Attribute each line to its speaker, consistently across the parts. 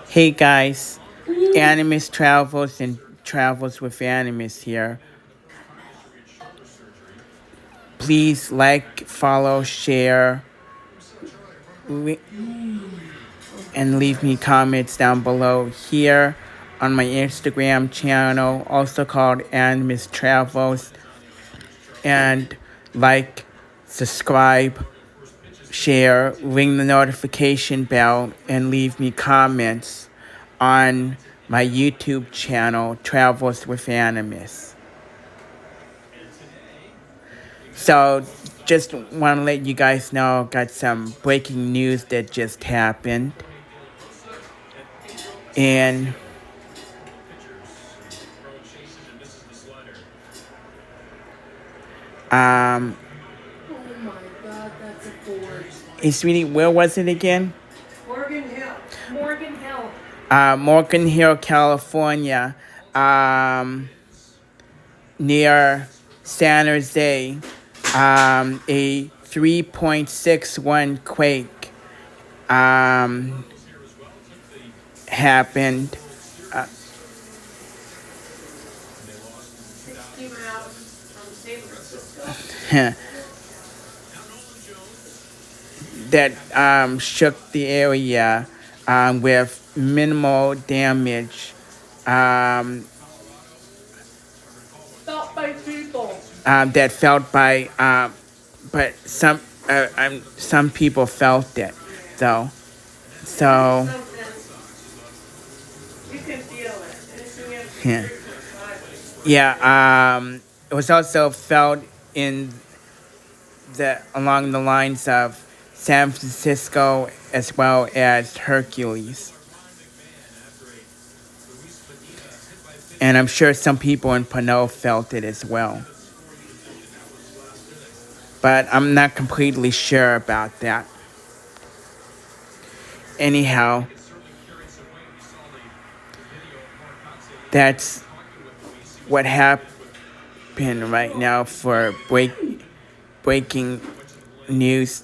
Speaker 1: Hey guys, Animus Travels and Travels with Animus here. Please like, follow, share, and leave me comments down below here on my Instagram channel, also called Animus Travels. And like, subscribe, share, ring the notification bell, and leave me comments on my YouTube channel, Travels with Animus. So, just want to let you guys know, got some breaking news that just happened. And
Speaker 2: Oh my God, that's a force.
Speaker 1: hey sweetie, where was it again?
Speaker 2: Morgan Hill. Morgan Hill.
Speaker 1: Morgan Hill, California, near San Jose, a 3.61 quake happened.
Speaker 2: 60 miles from San Francisco.
Speaker 1: That shook the area with minimal damage.
Speaker 2: Felt by people.
Speaker 1: That felt by, but some people felt it, though. So,
Speaker 2: You can feel it. Anything else
Speaker 1: yeah.
Speaker 2: is
Speaker 1: Yeah, it was also felt in along the lines of San Francisco as well as Hercules. And I'm sure some people in Pinot felt it as well. But I'm not completely sure about that. Anyhow, that's what happened right now for breaking news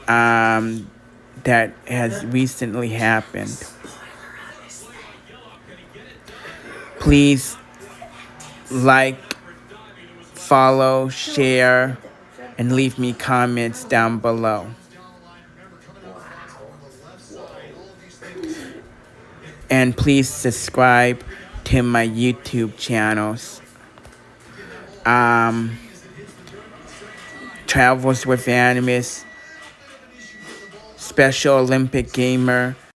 Speaker 1: that has recently happened. Please like, follow, share, and leave me comments down below. And please subscribe to my YouTube channels. Travels with Animus, Special Olympic Gamer,